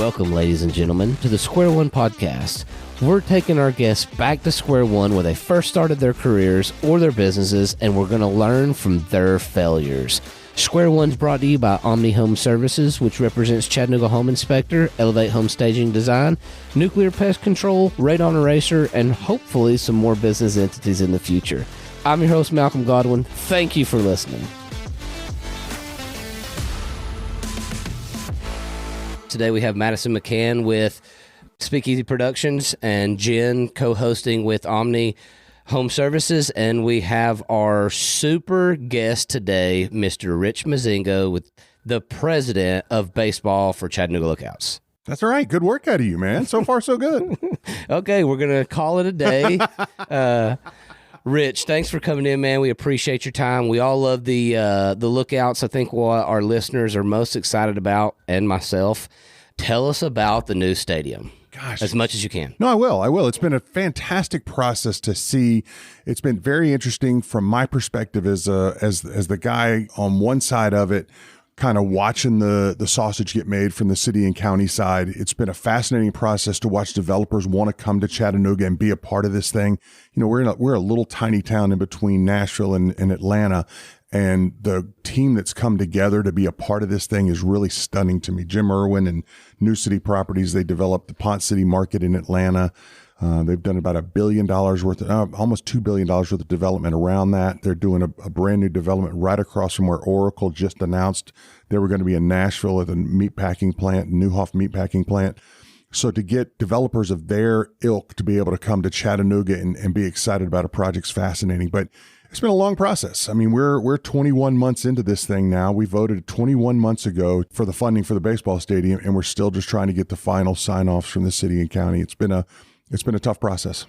Welcome, ladies and gentlemen, to the Square One podcast. We're taking our guests back to square one where they first started their careers or their businesses, and we're going to learn from their failures. Square One's brought to you by Omni Home Services, which represents Chattanooga Home Inspector, Elevate Home Staging Design, Nuclear Pest Control, Radon Eraser, and hopefully some more business entities in the future. I'm your host, Malcolm Godwin. Thank you for listening. Today we have Madison McCann with Speakeasy Productions and Jen co-hosting with Omni Home Services, and we have our super guest today, Mr. Rich Mozingo, with the president of baseball for Chattanooga Lookouts. That's all right. Good work out of you, man. So far, so good. Okay, we're going to call it a day. Rich, thanks for coming in, man. We appreciate your time. We all love the Lookouts. I think what our listeners are most excited about, and myself, tell us about the new stadium. Gosh, as much as you can. No, I will. It's been a fantastic process to see. It's been very interesting from my perspective as the guy on one side of it, kind of watching the sausage get made from the city and county side. It's been a fascinating process to watch developers want to come to Chattanooga and be a part of this thing. You know, we're a little tiny town in between Nashville and Atlanta. And the team that's come together to be a part of this thing is really stunning to me. Jim Irwin and New City Properties, they developed the Pont City Market in Atlanta. They've done about $1 billion worth of, almost $2 billion worth of development around that. They're doing a brand new development right across from where Oracle just announced they were going to be in Nashville at the meatpacking plant, Newhoff meatpacking plant. So to get developers of their ilk to be able to come to Chattanooga and be excited about a project's fascinating. But it's been a long process. I mean, we're 21 months into this thing now. We voted 21 months ago for the funding for the baseball stadium, and we're still just trying to get the final sign-offs from the city and county. It's been a tough process.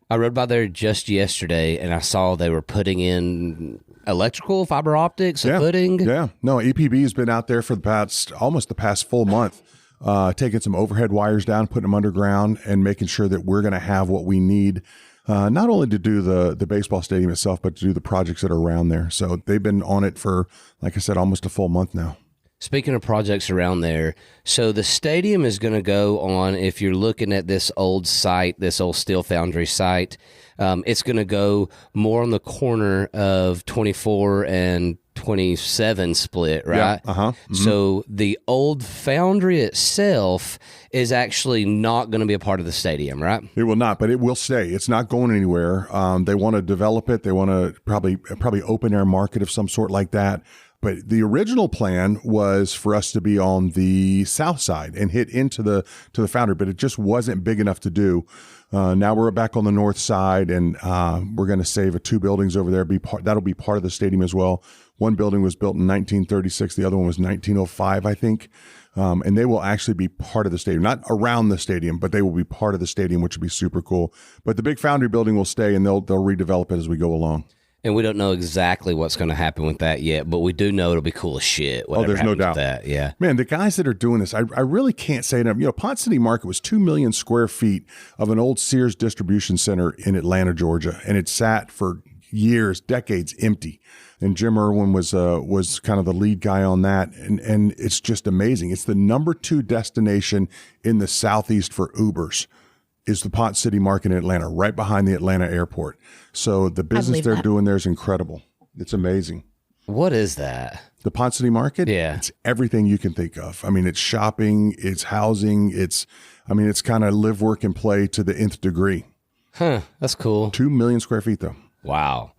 I rode by there just yesterday, and I saw they were putting in electrical, fiber optics, footing. Yeah. No, EPB has been out there for almost the past full month, taking some overhead wires down, putting them underground, and making sure that we're going to have what we need. Not only to do the baseball stadium itself, but to do the projects that are around there. So they've been on it for, like I said, almost a full month now. Speaking of projects around there, so the stadium is going to go on, if you're looking at this old site, this old steel foundry site, it's going to go more on the corner of 24 and 27 split, right? Yeah, mm-hmm. So the old foundry itself is actually not going to be a part of the stadium, right? It will not, but it will stay. It's not going anywhere. They want to develop it. They want to probably open air market of some sort like that. But the original plan was for us to be on the south side and hit into the foundry, but it just wasn't big enough to do. Now we're back on the north side, and we're going to save 2 buildings over there. That'll be part of the stadium as well. One building was built in 1936. The other one was 1905, I think. And they will actually be part of the stadium, not around the stadium, but they will be part of the stadium, which will be super cool. But the big foundry building will stay, and they'll redevelop it as we go along. And we don't know exactly what's going to happen with that yet, but we do know it'll be cool as shit. Oh, there's no doubt. With that. Yeah. Man, the guys that are doing this, I really can't say enough. You know, Pont City Market was 2 million square feet of an old Sears distribution center in Atlanta, Georgia, and it sat for years, decades empty. And Jim Irwin was kind of the lead guy on that, and it's just amazing. It's the number 2 destination in the Southeast for Ubers. Is the Pont City Market in Atlanta, right behind the Atlanta airport. So the business they're doing there is incredible. It's amazing. What is that? The Pont City Market? Yeah. It's everything you can think of. I mean, it's shopping, it's housing, it's kind of live, work, and play to the nth degree. Huh, that's cool. 2 million square feet, though. Wow.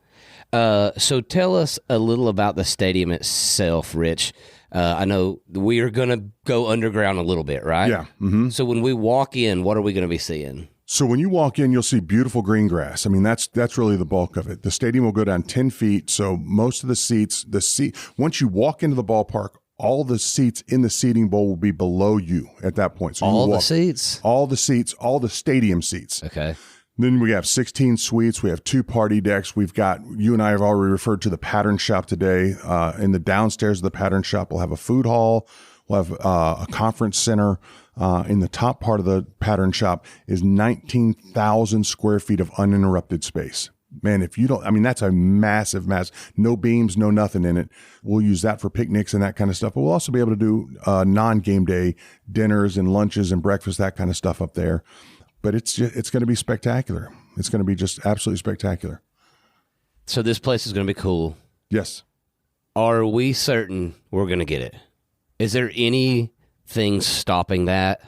So tell us a little about the stadium itself, Rich. I know we are going to go underground a little bit, right? Yeah. Mm-hmm. So when we walk in, what are we going to be seeing? So when you walk in, you'll see beautiful green grass. I mean, that's really the bulk of it. The stadium will go down 10 feet. So most of the seats, once you walk into the ballpark, all the seats in the seating bowl will be below you at that point. So all the seats? All the seats, all the stadium seats. Okay. Then we have 16 suites. We have 2 party decks. We've got, you and I have already referred to the pattern shop today. In the downstairs of the pattern shop, we'll have a food hall. We'll have a conference center. In the top part of the pattern shop is 19,000 square feet of uninterrupted space. Man, if you don't, I mean, that's a massive, no beams, no nothing in it. We'll use that for picnics and that kind of stuff. But we'll also be able to do non-game day dinners and lunches and breakfast, that kind of stuff up there. But it's going to be spectacular. It's going to be just absolutely spectacular. So this place is going to be cool. Yes. Are we certain we're going to get it? Is there anything stopping that?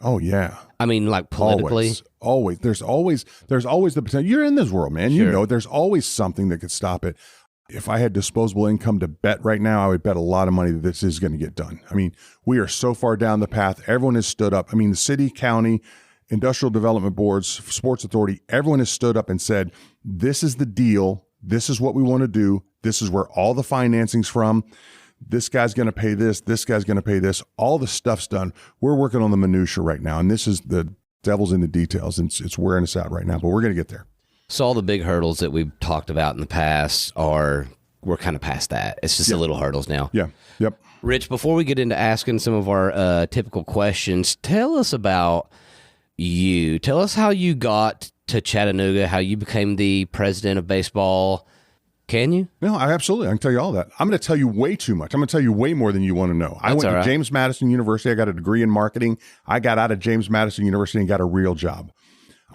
Oh, yeah. I mean, like politically? Always. There's always the potential. You're in this world, man. Sure. You know, there's always something that could stop it. If I had disposable income to bet right now, I would bet a lot of money that this is going to get done. I mean, we are so far down the path. Everyone has stood up. I mean, the city, county, industrial development boards, sports authority, everyone has stood up and said, this is the deal. This is what we want to do. This is where all the financing's from. This guy's going to pay this. This guy's going to pay this. All the stuff's done. We're working on the minutia right now, and this is the devil's in the details, and it's wearing us out right now, but we're going to get there. So all the big hurdles that we've talked about in the past we're kind of past that. It's just the little hurdles now. Yeah. Yep. Rich, before we get into asking some of our typical questions, tell us about you. Tell us how you got to Chattanooga, how you became the president of baseball. Can you? No, I can tell you all that. I'm going to tell you way too much. I'm going to tell you way more than you want to know. I went to James Madison University. I got a degree in marketing. I got out of James Madison University and got a real job.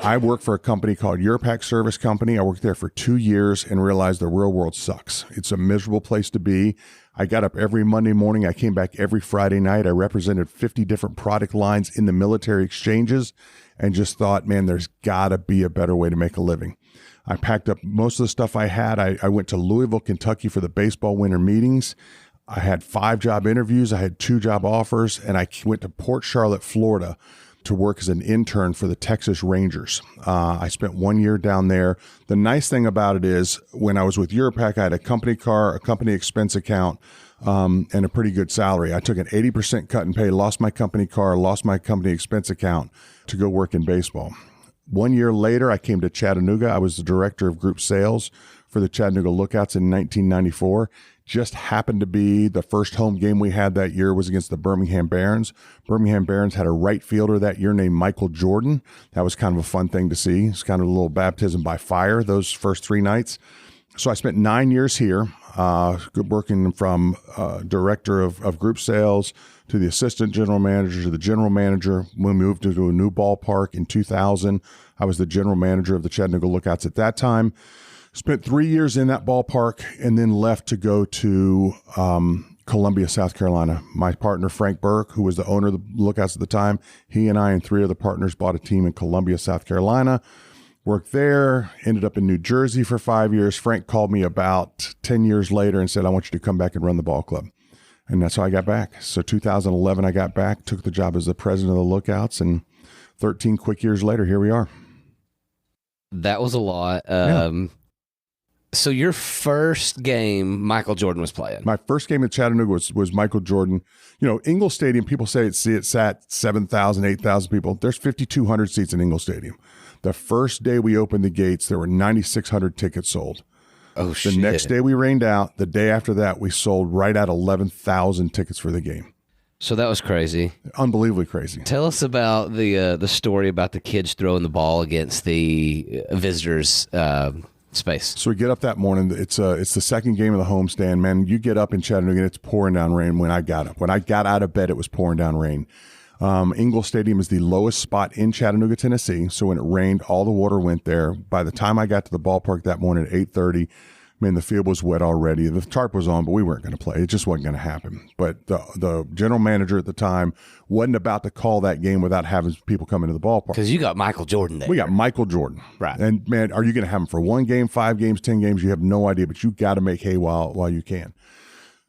I worked for a company called Europac Service Company. I worked there for 2 years and realized the real world sucks. It's a miserable place to be. I got up every Monday morning. I came back every Friday night. I represented 50 different product lines in the military exchanges and just thought, man, there's got to be a better way to make a living. I packed up most of the stuff I had. I went to Louisville, Kentucky for the baseball winter meetings. I had 5 job interviews. I had 2 job offers, and I went to Port Charlotte, Florida to work as an intern for the Texas Rangers. I spent 1 year down there. The nice thing about it is when I was with Europac, I had a company car, a company expense account, and a pretty good salary. I took an 80% cut in pay, lost my company car, lost my company expense account to go work in baseball. 1 year later, I came to Chattanooga. I was the director of group sales for the Chattanooga Lookouts in 1994. Just happened to be the first home game we had that year was against the Birmingham Barons. Birmingham Barons had a right fielder that year named Michael Jordan. That was kind of a fun thing to see. It's kind of a little baptism by fire those first 3 nights. So I spent 9 years here, working from director of group sales to the assistant general manager to the general manager. We moved to a new ballpark in 2000. I was the general manager of the Chattanooga Lookouts at that time. Spent 3 years in that ballpark and then left to go to Columbia, South Carolina. My partner, Frank Burke, who was the owner of the Lookouts at the time, he and I and 3 other partners bought a team in Columbia, South Carolina. Worked there, ended up in New Jersey for 5 years. Frank called me about 10 years later and said, I want you to come back and run the ball club. And that's how I got back. So 2011, I got back, took the job as the president of the Lookouts, and 13 quick years later, here we are. That was a lot. Yeah. So your first game, Michael Jordan was playing. My first game at Chattanooga was Michael Jordan. You know, Ingles Stadium, people say it sat 7,000, 8,000 people. There's 5,200 seats in Ingles Stadium. The first day we opened the gates, there were 9,600 tickets sold. Oh, shit. The next day we rained out. The day after that, we sold right at 11,000 tickets for the game. So that was crazy. Unbelievably crazy. Tell us about the story about the kids throwing the ball against the visitors' space. So we get up that morning. It's the second game of the homestand. Man, you get up in Chattanooga and it's pouring down rain. When I got up, when I got out of bed, it was pouring down rain. Ingles Stadium is the lowest spot in Chattanooga, Tennessee. So when it rained, all the water went there. By the time I got to the ballpark that morning at 8:30, man, the field was wet already. The tarp was on, but we weren't going to play. It just wasn't going to happen. But the general manager at the time wasn't about to call that game without having people come into the ballpark. Because you got Michael Jordan there. We got Michael Jordan. Right. And, man, are you going to have him for 1 game, 5 games, 10 games? You have no idea, but you got to make hay while you can.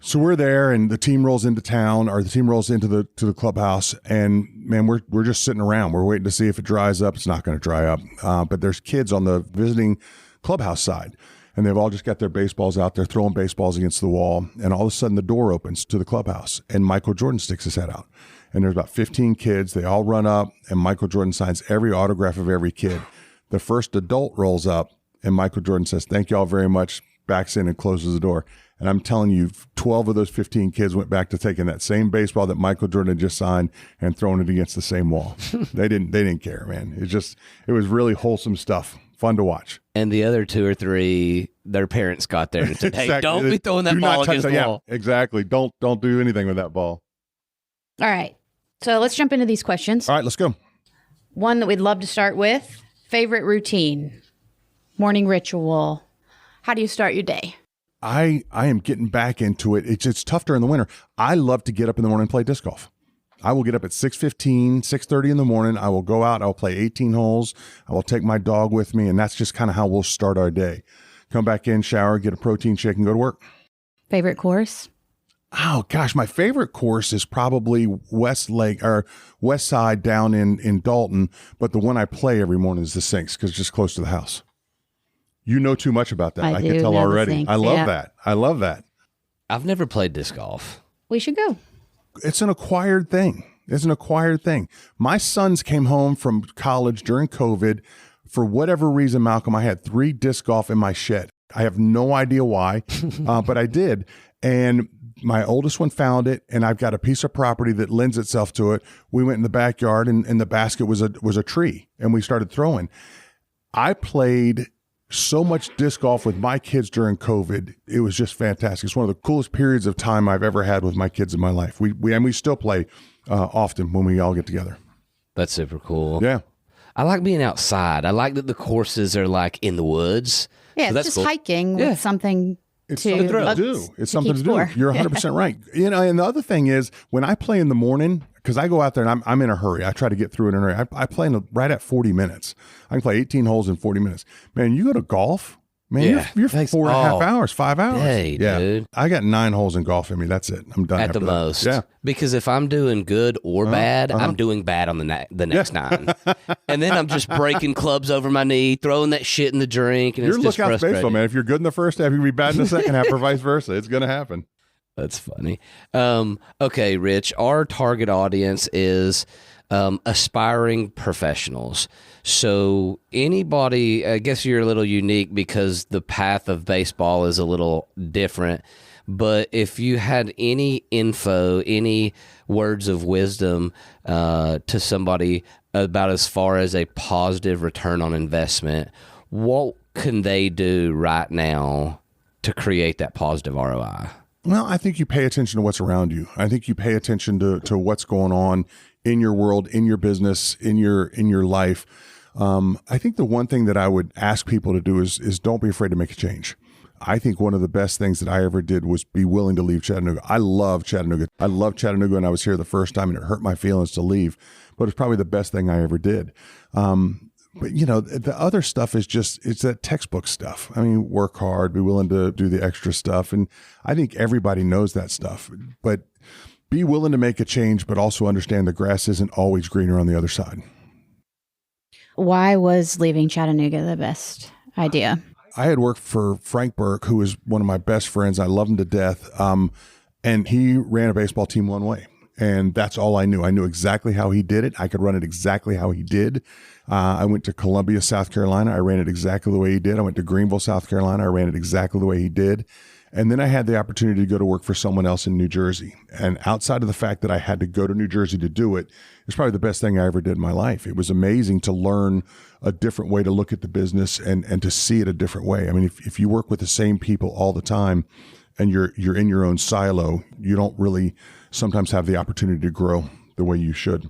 So we're there, and the team rolls into town, or the team rolls into the clubhouse, and man, we're just sitting around. We're waiting to see if it dries up. It's not going to dry up, but there's kids on the visiting clubhouse side, and they've all just got their baseballs out there, throwing baseballs against the wall, and all of a sudden the door opens to the clubhouse, and Michael Jordan sticks his head out, and there's about 15 kids. They all run up, and Michael Jordan signs every autograph of every kid. The first adult rolls up, and Michael Jordan says, "Thank you all very much," backs in and closes the door. And I'm telling you, 12 of those 15 kids went back to taking that same baseball that Michael Jordan had just signed and throwing it against the same wall. They didn't care, man. It was really wholesome stuff. fun to watch. And the other 2 or 3, their parents got there and said, Exactly. hey, don't be throwing that ball against the wall. Yeah, exactly. Don't do anything with that ball. All right. So let's jump into these questions. All right, let's go. One that we'd love to start with, favorite routine, morning ritual. How do you start your day? I am getting back into it. It's tough during the winter. I love to get up in the morning and play disc golf. I will get up at 6:15, 6:30 in the morning. I will go out. I'll play 18 holes. I will take my dog with me, and that's just kind of how we'll start our day. Come back in, shower, get a protein shake, and go to work. Favorite course? Oh, gosh. My favorite course is probably West Side down in Dalton, but the one I play every morning is the Sinks because it's just close to the house. You know too much about that. I can tell already. I love that. I love that. I've never played disc golf. We should go. It's an acquired thing. My sons came home from college during COVID. For whatever reason, Malcolm, I had 3 disc golf in my shed. I have no idea why, but I did. And my oldest one found it, and I've got a piece of property that lends itself to it. We went in the backyard, and the basket was a tree, and we started throwing. I played so much disc golf with my kids during COVID. It was just fantastic. It's one of the coolest periods of time I've ever had with my kids in my life. We still play often when we all get together. That's super cool. Yeah. I like being outside. I like that the courses are like in the woods. Yeah, so it's just hiking with something It's something to do. It's something to do. Score. You're 100% right. And the other thing is when I play in the morning, because I go out there and I'm in a hurry. I try to get through it in a hurry. I play right at 40 minutes. I can play 18 holes in 40 minutes. Man, you go to golf, man, you're 4.5 hours, 5 hours. Hey, dude. I got 9 holes in golf in me. That's it. I'm done at the most. Yeah. Because if I'm doing good or bad, I'm doing bad on the next 9. And then I'm just breaking clubs over my knee, throwing that shit in the drink. And You're it's just Lookout frustrating. baseball, man. If you're good in the first half, you'll be bad in the second half or vice versa. It's going to happen. That's funny. Okay, Rich, our target audience is aspiring professionals. So anybody, I guess you're a little unique because the path of baseball is a little different. But if you had any info, any words of wisdom to somebody about as far as a positive return on investment, what can they do right now to create that positive ROI? Well, I think you pay attention to what's around you. I think you pay attention to what's going on in your world, in your business, in your life. I think the one thing that I would ask people to do is don't be afraid to make a change. I think one of the best things that I ever did was be willing to leave Chattanooga. I love Chattanooga. I loved Chattanooga when I was here the first time, and it hurt my feelings to leave, but it's probably the best thing I ever did. But, the other stuff is it's that textbook stuff. I mean, work hard, be willing to do the extra stuff. And I think everybody knows that stuff. But be willing to make a change, but also understand the grass isn't always greener on the other side. Why was leaving Chattanooga the best idea? I had worked for Frank Burke, who was one of my best friends. I love him to death. And he ran a baseball team one way. And that's all I knew. I knew exactly how he did it. I could run it exactly how he did. I went to Columbia, South Carolina. I ran it exactly the way he did. I went to Greenville, South Carolina. I ran it exactly the way he did. And then I had the opportunity to go to work for someone else in New Jersey. And outside of the fact that I had to go to New Jersey to do it, it's probably the best thing I ever did in my life. It was amazing to learn a different way to look at the business and to see it a different way. I mean, if you work with the same people all the time and you're in your own silo, you don't really sometimes have the opportunity to grow the way you should.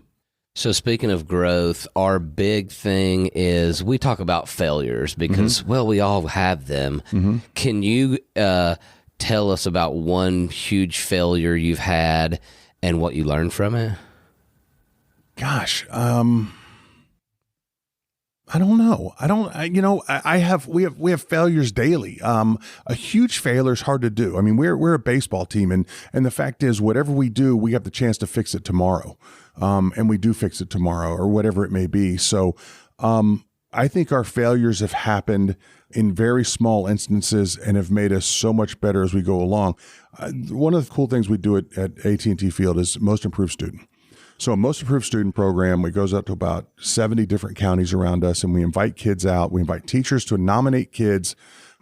So speaking of growth, our big thing is we talk about failures because, well, we all have them. Can you tell us about one huge failure you've had and what you learned from it? Gosh, I don't know. We have failures daily. A huge failure is hard to do. I mean, we're a baseball team, and the fact is, whatever we do, we have the chance to fix it tomorrow, and we do fix it tomorrow or whatever it may be. So, I think our failures have happened in very small instances and have made us so much better as we go along. One of the cool things we do at AT&T Field is Most Improved Student. So a Most Improved Student program, it goes up to about 70 different counties around us, and we invite kids out. We invite teachers to nominate kids,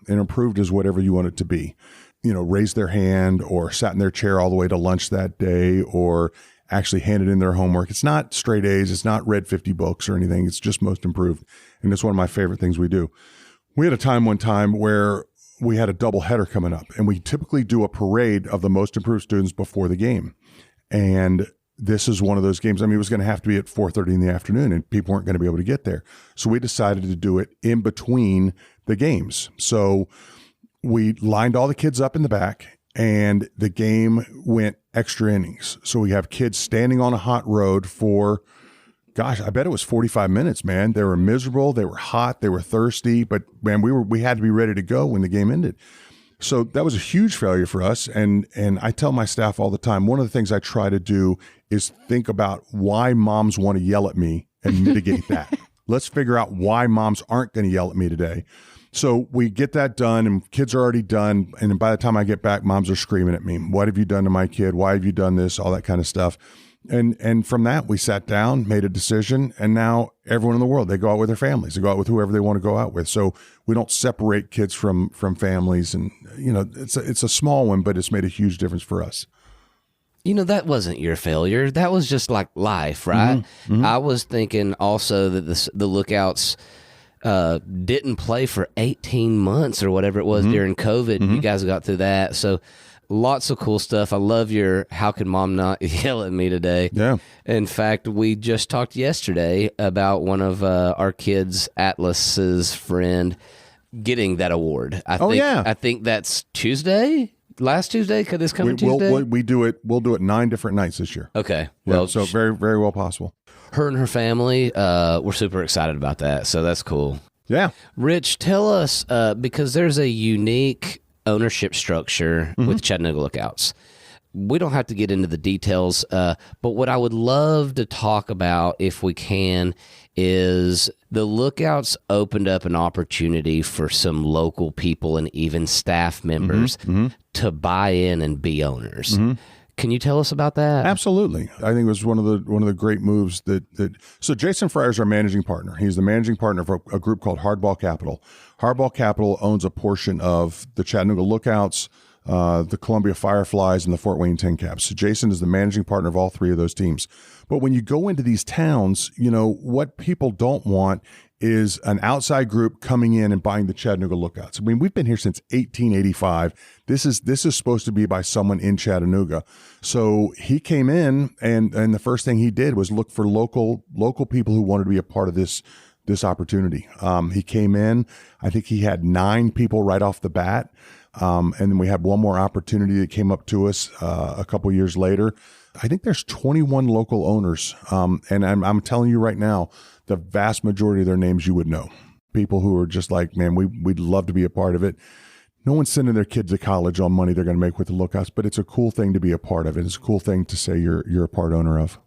and improved is whatever you want it to be. Raise their hand or sat in their chair all the way to lunch that day or actually handed in their homework. It's not straight A's. It's not read 50 books or anything. It's just most improved. And it's one of my favorite things we do. We had a time one time where we had a double header coming up, and we typically do a parade of the most improved students before the game. And this is one of those games. I mean, it was going to have to be at 4:30 in the afternoon, and people weren't going to be able to get there. So we decided to do it in between the games. So we lined all the kids up in the back, and the game went extra innings. So we have kids standing on a hot road for, gosh, I bet it was 45 minutes, man. They were miserable. They were hot. They were thirsty. But, man, we had to be ready to go when the game ended. So that was a huge failure for us. And I tell my staff all the time, one of the things I try to do is think about why moms want to yell at me and mitigate that. Let's figure out why moms aren't going to yell at me today. So we get that done, and kids are already done. And then by the time I get back, moms are screaming at me. What have you done to my kid? Why have you done this? All that kind of stuff. And from that, we sat down, made a decision, and now everyone in the world, they go out with their families. They go out with whoever they want to go out with. So we don't separate kids from families. And, it's a small one, but it's made a huge difference for us. That wasn't your failure. That was just like life, right? Mm-hmm. Mm-hmm. I was thinking also that the Lookouts didn't play for 18 months or whatever it was during COVID. You guys got through that. So lots of cool stuff. I love your how can mom not yell at me today. Yeah. In fact, we just talked yesterday about one of our kids, Atlas's friend, getting that award. I think that's Tuesday. Last Tuesday? Could this come Tuesday? We'll do it 9 different nights this year. Okay. Well, so very, very well possible. Her and her family, we're super excited about that. So that's cool. Yeah. Rich, tell us, because there's a unique ownership structure with Chattanooga Lookouts. We don't have to get into the details, but what I would love to talk about, if we can, is the Lookouts opened up an opportunity for some local people and even staff members to buy in and be owners. Can you tell us about that? Absolutely. I think it was one of the great moves that so Jason Fryer is our managing partner. He's the managing partner of a group called Hardball Capital. Hardball Capital owns a portion of the Chattanooga Lookouts, the Columbia Fireflies, and the Fort Wayne Tin Caps. So Jason is the managing partner of all 3 of those teams. But when you go into these towns, what people don't want is an outside group coming in and buying the Chattanooga Lookouts. I mean, we've been here since 1885. This is supposed to be by someone in Chattanooga. So he came in, and the first thing he did was look for local people who wanted to be a part of this opportunity. He came in. I think he had 9 people right off the bat. And then we had one more opportunity that came up to us a couple years later. I think there's 21 local owners. And I'm telling you right now, the vast majority of their names you would know. People who are just like, man, we'd love to be a part of it. No one's sending their kids to college on money they're going to make with the Lookouts, but it's a cool thing to be a part of. It's a cool thing to say you're a part owner of.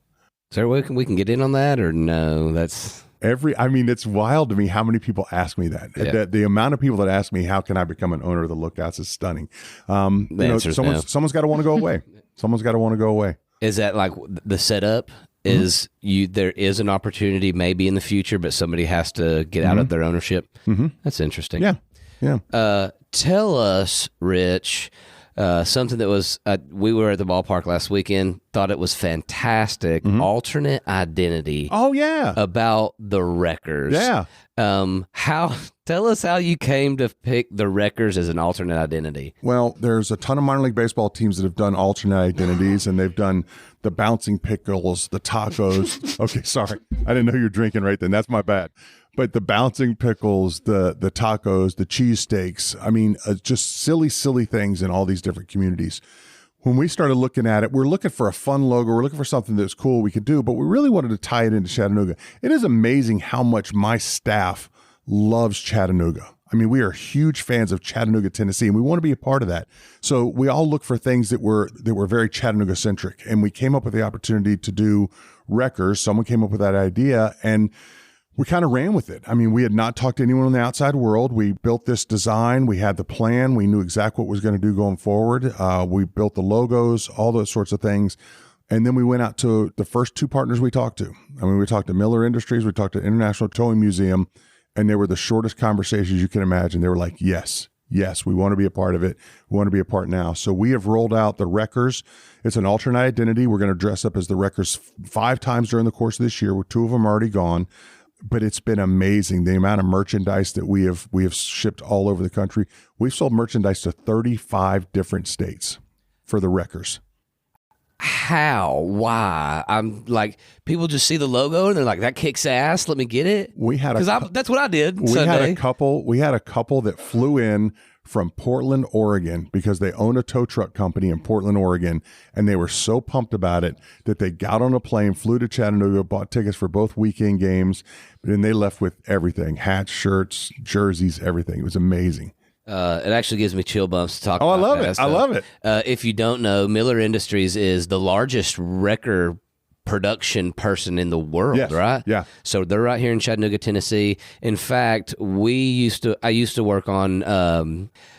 Is there a way we can get in on that, or no? That's... it's wild to me how many people ask me that. Yeah. The amount of people that ask me, how can I become an owner of the Lookouts, is stunning. Someone's got to want to go away. Someone's got to want to go away. Is that like the setup? Is there is an opportunity maybe in the future, but somebody has to get out of their ownership? That's interesting. Yeah. Tell us, Rich, something that was, we were at the ballpark last weekend, thought it was fantastic. Alternate identity. Oh, yeah. About the Wreckers. Yeah. Tell us how you came to pick the Wreckers as an alternate identity. Well, there's a ton of minor league baseball teams that have done alternate identities, and they've done the bouncing pickles, the tacos. Okay, sorry. I didn't know you were drinking right then. That's my bad. But the bouncing pickles, the tacos, the cheesesteaks, just silly things in all these different communities. When we started looking at it, we're looking for a fun logo. We're looking for something that's cool we could do, but we really wanted to tie it into Chattanooga. It is amazing how much my staff loves Chattanooga. We are huge fans of Chattanooga, Tennessee, and we want to be a part of that. So we all look for things that were very Chattanooga centric, and we came up with the opportunity to do Wreckers. Someone came up with that idea, and we kind of ran with it. We had not talked to anyone in the outside world. We built this design. We had the plan. We knew exactly what was going to do going forward. We built the logos, all those sorts of things. And then we went out to the first 2 partners we talked to. We talked to Miller Industries. We talked to International Towing Museum. And they were the shortest conversations you can imagine. They were like, yes, Yes, we want to be a part of it. We want to be a part now. So we have rolled out the Wreckers. It's an alternate identity. We're going to dress up as the Wreckers 5 times during the course of this year, with 2 of them already gone. But it's been amazing, the amount of merchandise that we have shipped all over the country. We've sold merchandise to 35 different states for the Wreckers. How? Why? I'm like, people just see the logo and they're like, that kicks ass. Let me get it. That's what I did. We had a couple that flew in from Portland, Oregon, because they own a tow truck company in Portland, Oregon, and they were so pumped about it that they got on a plane, flew to Chattanooga, bought tickets for both weekend games, and they left with everything: hats, shirts, jerseys, everything. It was amazing. It actually gives me chill bumps to talk about. I love it. So, I love it. If you don't know, Miller Industries is the largest wrecker production person in the world, Yes. right? Yeah. So they're right here in Chattanooga, Tennessee. In fact, I used to work on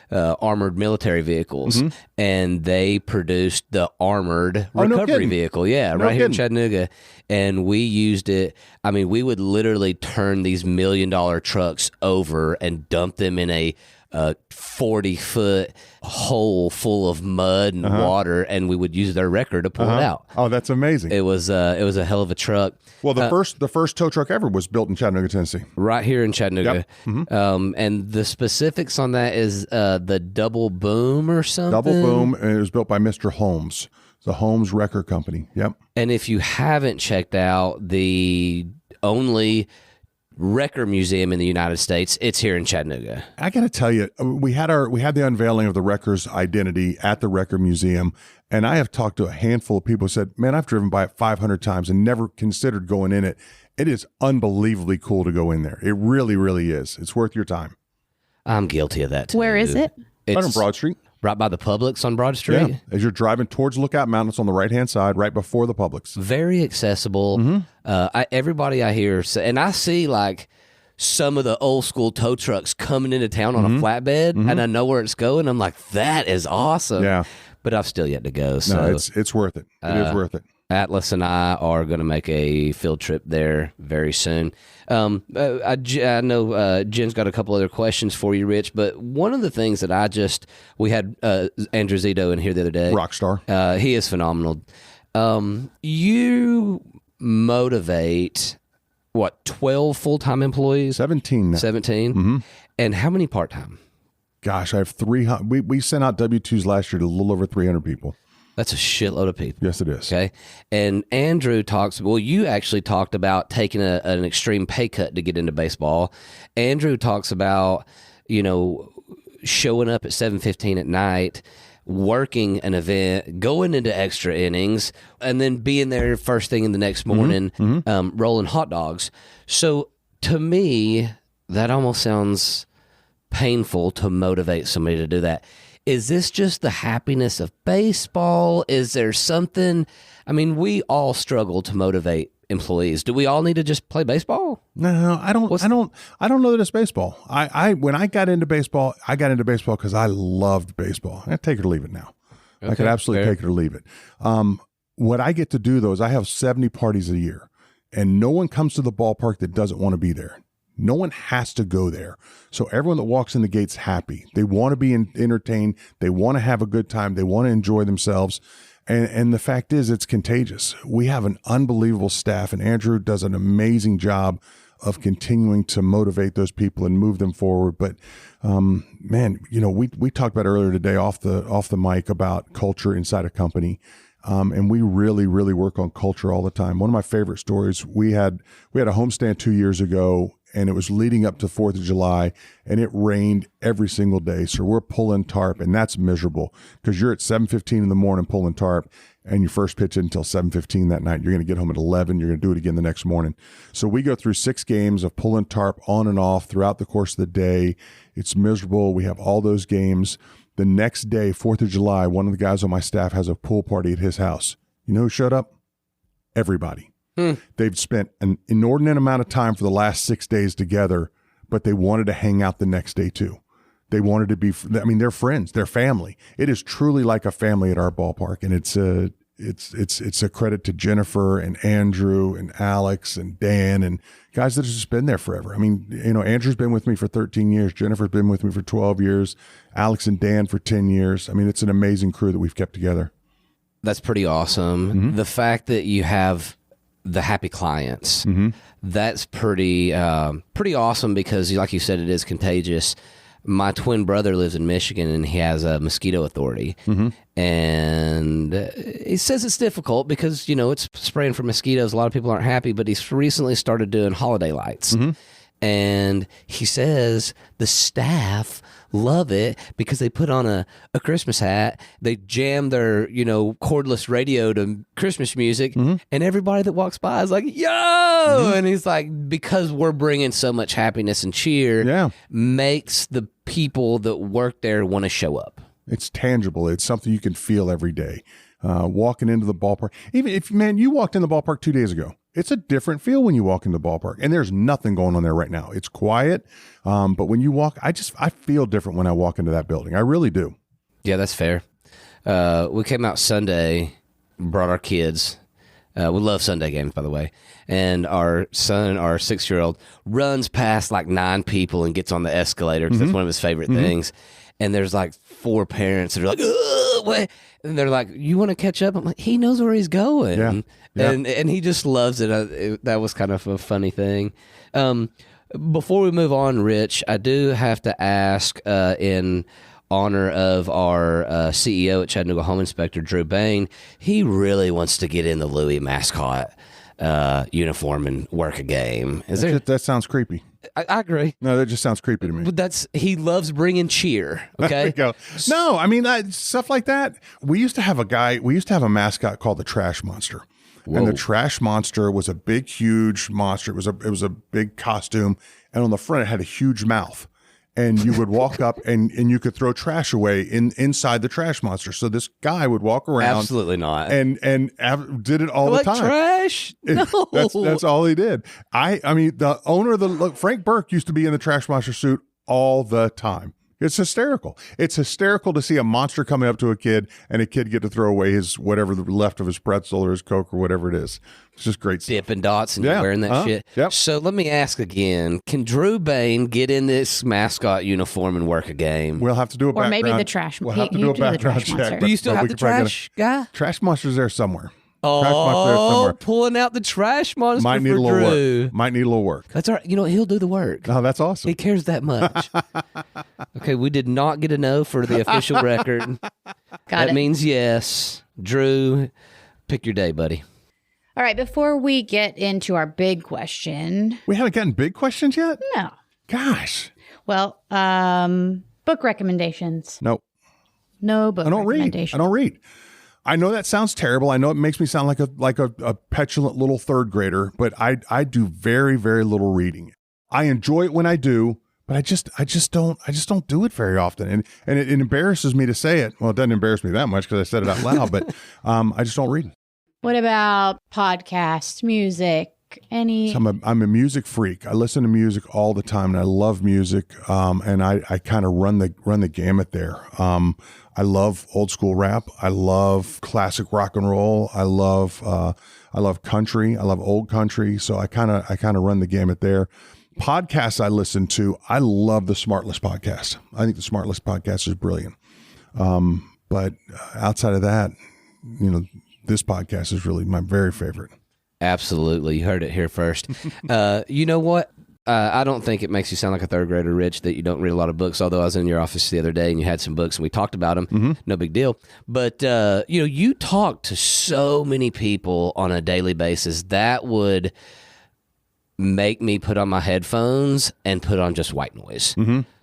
armored military vehicles, and they produced the armored recovery vehicle. Yeah, right here in Chattanooga. And we used it. I mean, we would literally turn these $1 million trucks over and dump them in a 40-foot hole full of mud and water, and we would use their wrecker to pull it out. Oh, that's amazing. It was a hell of a truck. Well, the first tow truck ever was built in Chattanooga, Tennessee. Right here in Chattanooga. Yep. And the specifics on that is the double boom or something. Double boom, and it was built by Mr. Holmes, the Holmes Wrecker Company. Yep. And if you haven't checked out the only wrecker museum in the United States, it's here in Chattanooga. I got to tell you, we had the unveiling of the Wrecker's identity at the Wrecker Museum, and I have talked to a handful of people who said, man, I've driven by it 500 times and never considered going in it. It is unbelievably cool to go in there. It really, really is. It's worth your time. I'm guilty of that too. Where is it? Right on Broad Street. Right by the Publix on Broad Street. Yeah. As you're driving towards Lookout Mountain, it's on the right-hand side, right before the Publix. Very accessible. Everybody I hear, and I see like some of the old school tow trucks coming into town on a flatbed, and I know where it's going. I'm like, that is awesome. Yeah. But I've still yet to go. So no, it's worth it. It is worth it. Atlas and I are going to make a field trip there very soon. I know Jen's got a couple other questions for you, Rich, but one of the things that we had Andrew Zito in here the other day. Rockstar. He is phenomenal. You motivate, 12 full-time employees? 17 now. 17? And how many part-time? Gosh, I have 300. We sent out W-2s last year to a little over 300 people. That's a shitload of people. Yes, it is. Okay. And Andrew you actually talked about taking an extreme pay cut to get into baseball. Andrew talks about, showing up at 7:15 at night, working an event, going into extra innings, and then being there first thing in the next morning, rolling hot dogs. So to me, that almost sounds painful to motivate somebody to do that. Is this just the happiness of baseball? Is there something? I mean, we all struggle to motivate employees. Do we all need to just play baseball? No, I don't. I don't know that it's baseball. When I got into baseball, because I loved baseball. I take it or leave it now. Okay, I could absolutely take it or leave it. What I get to do though is I have 70 parties a year, and no one comes to the ballpark that doesn't want to be there. No one has to go there. So everyone that walks in the gate's happy. They want to be entertained. They want to have a good time. They want to enjoy themselves. And the fact is, it's contagious. We have an unbelievable staff, and Andrew does an amazing job of continuing to motivate those people and move them forward. But man, we talked about earlier today off the mic about culture inside a company. And we really, really work on culture all the time. One of my favorite stories, we had a homestand 2 years ago, and it was leading up to 4th of July, and it rained every single day. So we're pulling tarp, and that's miserable because you're at 7:15 in the morning pulling tarp, and your first pitch until 7:15 that night. You're going to get home at 11. You're going to do it again the next morning. So we go through 6 games of pulling tarp on and off throughout the course of the day. It's miserable. We have all those games. The next day, 4th of July, one of the guys on my staff has a pool party at his house. You know who showed up? Everybody. They've spent an inordinate amount of time for the last 6 days together, but they wanted to hang out the next day too. They wanted to be, they're friends, they're family. It is truly like a family at our ballpark, and it's a credit to Jennifer and Andrew and Alex and Dan and guys that have just been there forever. I mean, Andrew's been with me for 13 years. Jennifer's been with me for 12 years. Alex and Dan for 10 years. I mean, it's an amazing crew that we've kept together. That's pretty awesome. The fact that you have the happy clients, that's pretty awesome because, like you said, it is contagious. My twin brother lives in Michigan, and he has a mosquito authority. And he says it's difficult because, it's spraying for mosquitoes. A lot of people aren't happy, but he's recently started doing holiday lights. And he says the staff love it because they put on a Christmas hat, they jam their, cordless radio to Christmas music, and everybody that walks by is like, yo! And he's like, because we're bringing so much happipiness and cheer, makes the people that work there want to show up. It's tangible. It's something you can feel every day. Walking into the ballpark. Even if, man, you walked in the ballpark 2 days ago. It's a different feel when you walk in the ballpark. And there's nothing going on there right now. It's quiet. But when you walk, I feel different when I walk into that building. I really do. Yeah, that's fair. We came out Sunday, brought our kids. We love Sunday games, by the way. And our son, our 6-year-old, runs past like 9 people and gets on the escalator because that's one of his favorite things. And there's like 4 parents that are like, ugh, what? And they're like, you want to catch up? I'm like, he knows where he's going. Yeah. And he just loves it. That was kind of a funny thing. Before we move on, Rich, I do have to ask in honor of our CEO at Chattanooga Home Inspector, Drew Bain, he really wants to get in the Louis mascot uniform and work a game. That sounds creepy. I agree. No, that just sounds creepy to me. But he loves bringing cheer. Okay. There we go. No, I mean, stuff like that. We used to have a mascot called the Trash Monster. Whoa. And the Trash Monster was a big, huge monster. It was a big costume. And on the front, it had a huge mouth. And you would walk up and you could throw trash away inside the Trash Monster. So this guy would walk around. Absolutely not. And did it all the time. Trash? No. That's all he did. I mean, the owner of Frank Burke used to be in the Trash Monster suit all the time. It's hysterical. It's hysterical to see a monster coming up to a kid and a kid get to throw away his whatever the left of his pretzel or his Coke or whatever it is. It's just great stuff. Dippin' Dots and you're wearing that shit. Yep. So let me ask again, can Drew Bain get in this mascot uniform and work a game? We'll have to do a background. Or maybe the trash. We'll have to do a background check. Do you still have the trash guy? Trash Monster's there somewhere. Pulling out the Trash Monster Might need for a little Drew. work. Might need a little work. That's all right. He'll do the work. Oh, that's awesome. He cares that much. Okay, we did not get a no for the official record. That means yes. Drew, pick your day, buddy. All right, before we get into our big question. We haven't gotten big questions yet? No. Gosh. Well, book recommendations. Nope. No book recommendations. I don't read. I know that sounds terrible. I know it makes me sound like a petulant little third grader, but I do very, very little reading. I enjoy it when I do, but I just don't do it very often. And it embarrasses me to say it. Well, it doesn't embarrass me that much because I said it out loud, but I just don't read. What about podcasts, music, any? So I'm a music freak. I listen to music all the time, and I love music. And I kind of run the gamut there. I love old school rap. I love classic rock and roll. I love country. I love old country. So I kind of run the gamut there. Podcasts I listen to. I love the Smartless podcast. I think the Smartless podcast is brilliant. But outside of that, this podcast is really my very favorite. Absolutely. You heard it here first. You know what? I don't think it makes you sound like a third grader, Rich, that you don't read a lot of books, although I was in your office the other day and you had some books and we talked about them. No big deal. But, you talk to so many people on a daily basis that would make me put on my headphones and put on just white noise.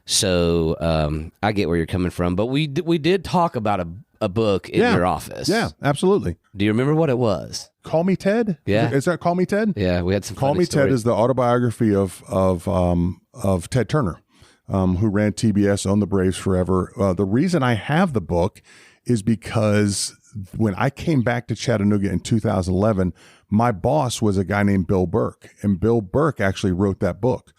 So I get where you're coming from. But we did talk about a book in your office. Yeah, absolutely. Do you remember what it was? Call Me Ted? Yeah. Is that Call Me Ted? Yeah, we had some Call Me stories. Ted is the autobiography of Ted Turner, who ran TBS, owned the Braves forever. The reason I have the book is because when I came back to Chattanooga in 2011, my boss was a guy named Bill Burke, and Bill Burke actually wrote that book.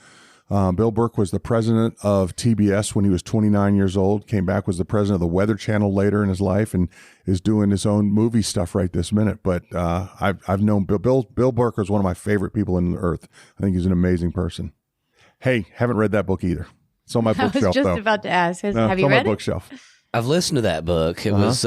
Bill Burke was the president of TBS when he was 29 years old, came back, was the president of the Weather Channel later in his life, and is doing his own movie stuff right this minute. But I've known Bill Burke is one of my favorite people on the earth. I think he's an amazing person. Hey, haven't read that book either. It's on my bookshelf, I was just though. about to ask. Have It's you on read my it? bookshelf. I've listened to that book. It was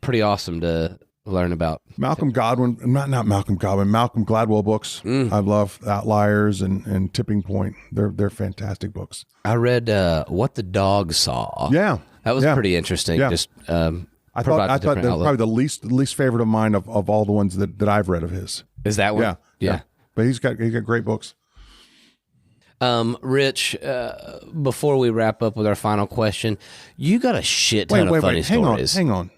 pretty awesome to learn about. Malcolm Godwin, not Malcolm Godwin, Malcolm Gladwell books. I love Outliers and Tipping Point. They're fantastic books. I read What the Dog Saw. Yeah. That was pretty interesting. Yeah. Just I thought they're probably the least favorite of mine of all the ones that I've read of his. Is that one? Yeah. But he's got great books. Rich, before we wrap up with our final question, you got a shit ton of funny stories. Hang on.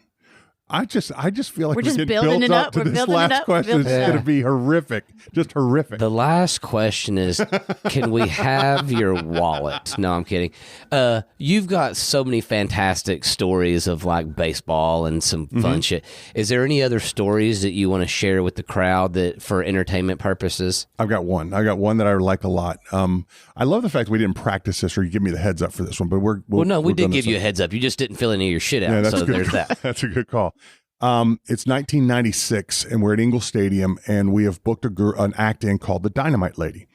I just feel like We're just getting building built it up up. to We're this building it last up. question. It's Building it going to up. be horrific, just horrific. The last question is, can we have your wallet? No, I'm kidding. You've got so many fantastic stories of like baseball and some fun shit. Is there any other stories that you want to share with the crowd that for entertainment purposes? I've got one. I got one that I like a lot. I love the fact we didn't practice this or you give me the heads up for this one, but we did give you a heads up. You just didn't fill any of your shit out. Yeah, that's So good. there's that. That's a good call. It's 1996, and we're at Ingles Stadium, and we have booked an act in called the Dynamite Lady.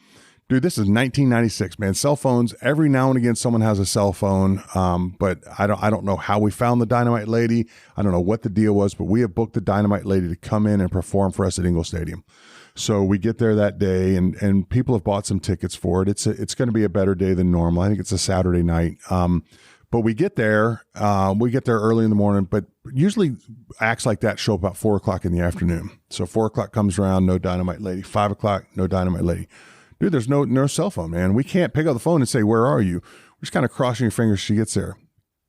Dude, this is 1996, man. Cell phones, every now and again, someone has a cell phone, but I don't know how we found the Dynamite Lady. I don't know what the deal was, but we have booked the Dynamite Lady to come in and perform for us at Ingles Stadium. So we get there that day, and people have bought some tickets for it. It's going to be a better day than normal. I think it's a Saturday night. But we get there early in the morning, but usually acts like that show up about 4 o'clock in the afternoon. So 4 o'clock comes around, no Dynamite Lady. 5 o'clock, no Dynamite Lady. Dude, there's no cell phone, man. We can't pick up the phone and say, where are you? We're just kind of crossing your fingers she gets there.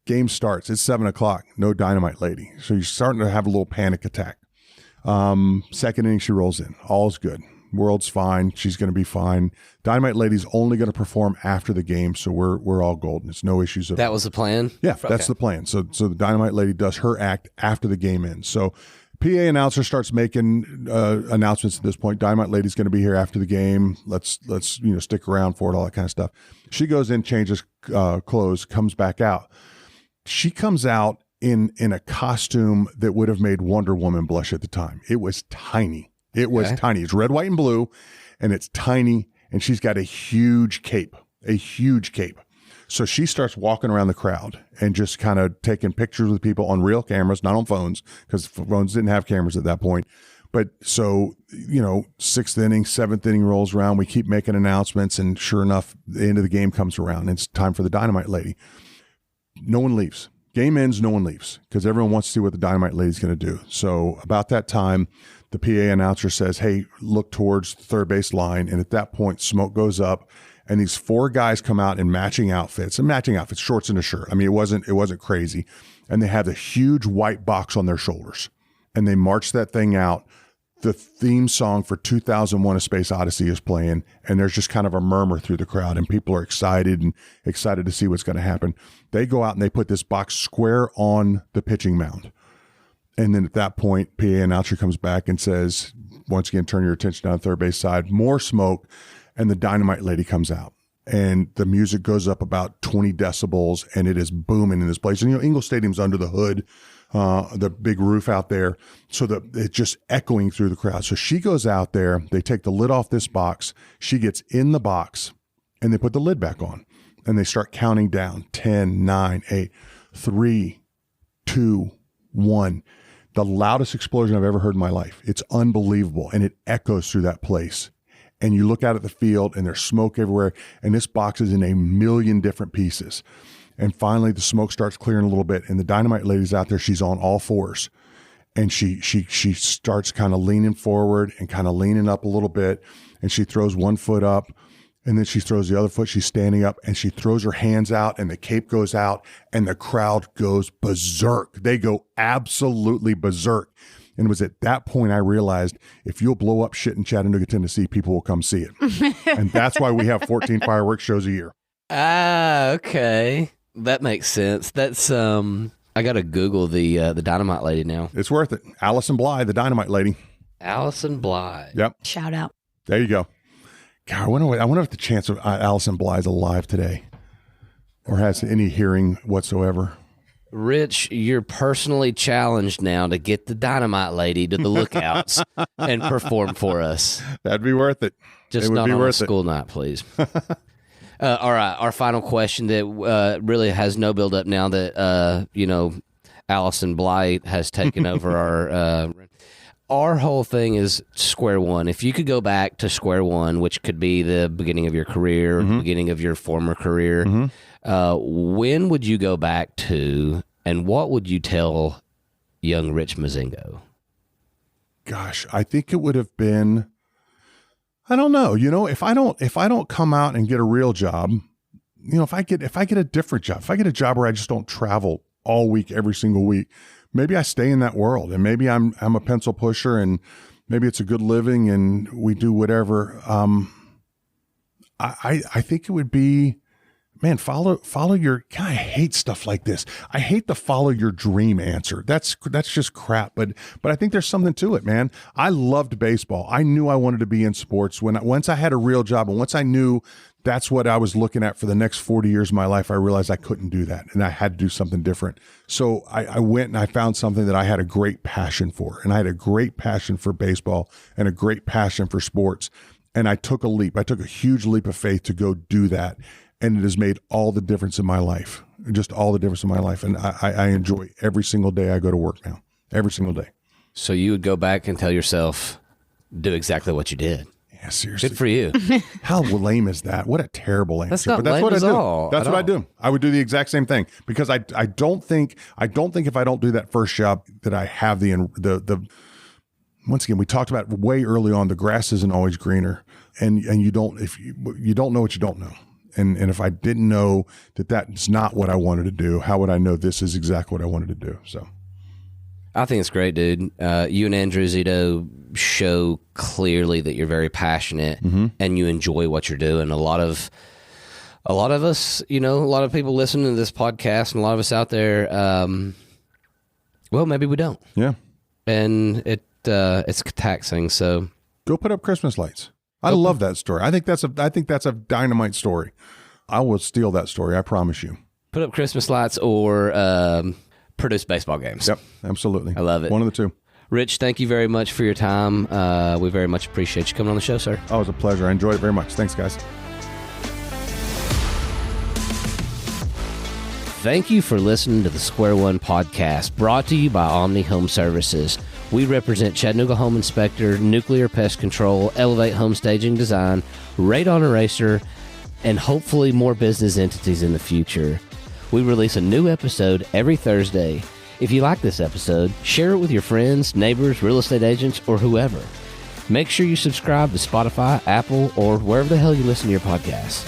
Game starts. It's 7 o'clock, no Dynamite Lady. So you're starting to have a little panic attack. Second inning, she rolls in. All's good. World's fine. She's going to be fine. Dynamite Lady's only going to perform after the game, so we're all golden. It's no issues at all. That was the plan? Yeah, that's the plan. So the Dynamite Lady does her act after the game ends. So PA announcer starts making announcements at this point. Dynamite Lady's going to be here after the game. Let's stick around for it, all that kind of stuff. She goes in, changes clothes, comes back out. She comes out in a costume that would have made Wonder Woman blush at the time. It was tiny. It was tiny. It's red, white, and blue, and it's tiny, and she's got a huge cape. So she starts walking around the crowd and just kind of taking pictures with people on real cameras, not on phones, because phones didn't have cameras at that point. But so, sixth inning, seventh inning rolls around. We keep making announcements, and sure enough, the end of the game comes around, and it's time for the Dynamite Lady. No one leaves. Game ends, no one leaves, because everyone wants to see what the Dynamite Lady's going to do. So about that time, the PA announcer says, hey, look towards the third base line. And at that point, smoke goes up, and these 4 guys come out in matching outfits, shorts and a shirt. I mean, it wasn't crazy. And they have a huge white box on their shoulders, and they march that thing out. The theme song for 2001: A Space Odyssey is playing, and there's just kind of a murmur through the crowd, and people are excited to see what's going to happen. They go out and they put this box square on the pitching mound. And then at that point, PA announcer comes back and says, once again, turn your attention down the third base side, more smoke, and the Dynamite Lady comes out. And the music goes up about 20 decibels, and it is booming in this place. And, Ingles Stadium's under the hood, the big roof out there, so that it's just echoing through the crowd. So she goes out there, they take the lid off this box, she gets in the box, and they put the lid back on. And they start counting down, 10, 9, 8, 3, 2, 1. The loudest explosion I've ever heard in my life. It's unbelievable. And it echoes through that place. And you look out at the field, and there's smoke everywhere. And this box is in a million different pieces. And finally, the smoke starts clearing a little bit. And the Dynamite Lady's out there. She's on all fours. And she starts kind of leaning forward and kind of leaning up a little bit. And she throws one foot up. And then she throws the other foot. She's standing up, and she throws her hands out, and the cape goes out, and the crowd goes berserk. They go absolutely berserk. And it was at that point I realized, if you'll blow up shit in Chattanooga, Tennessee, people will come see it. And that's why we have 14 fireworks shows a year. Ah, okay. That makes sense. That's I got to Google the Dynamite Lady now. It's worth it. Allison Bly, the Dynamite Lady. Allison Bly. Yep. Shout out. There you go. God, I wonder if the chance of Allison Bly is alive today or has any hearing whatsoever. Rich, you're personally challenged now to get the Dynamite Lady to the Lookouts and perform for us. That'd be worth it. Just not on a school night, please. All right, our final question that really has no build-up now that, Allison Bly has taken over our whole thing is square one. If you could go back to square one, which could be the beginning of your career, beginning of your former career, when would you go back to, and what would you tell young Rich Mozingo? Gosh, I think it would have been, I don't know, if I don't come out and get a real job, if I get a different job, if I get a job where I just don't travel all week, every single week, maybe I stay in that world, and maybe I'm a pencil pusher, and maybe it's a good living, and we do whatever. I think it would be, man, follow your. God, I hate stuff like this. I hate the follow your dream answer. That's just crap. But I think there's something to it, man. I loved baseball. I knew I wanted to be in sports once I had a real job, and once I knew that's what I was looking at for the next 40 years of my life, I realized I couldn't do that, and I had to do something different. So I went and I found something that I had a great passion for, and I had a great passion for baseball and a great passion for sports. And I took a leap. I took a huge leap of faith to go do that. And it has made all the difference in my life, just all the difference in my life. And I enjoy every single day I go to work now, every single day. So you would go back and tell yourself, do exactly what you did. Yeah, seriously. Good for you. How lame is that? What a terrible answer. That's not but that's lame what I at do. all. That's what I do. I would do the exact same thing because I don't think if I don't do that first job that I have the once again, we talked about way early on, the grass isn't always greener, and you don't know what you don't know. And if I didn't know that that's not what I wanted to do, how would I know this is exactly what I wanted to do? So I think it's great, dude. You and Andrew Zito show clearly that you're very passionate and you enjoy what you're doing. A lot of us, a lot of people listening to this podcast, and a lot of us out there, well, maybe we don't. Yeah. And it's taxing. So go put up Christmas lights. I love that story. I think that's a dynamite story. I will steal that story. I promise you. Put up Christmas lights or produce baseball games. Yep, absolutely. I love it. One of the two. Rich, thank you very much for your time. We very much appreciate you coming on the show, sir. Oh, it was a pleasure. I enjoyed it very much. Thanks, guys. Thank you for listening to the Square One podcast, brought to you by Omni Home Services. We represent Chattanooga Home Inspector, Nuclear Pest Control, Elevate Home Staging Design, Radon Eraser, and hopefully more business entities in the future. We release a new episode every Thursday. If you like this episode, share it with your friends, neighbors, real estate agents, or whoever. Make sure you subscribe to Spotify, Apple, or wherever the hell you listen to your podcasts.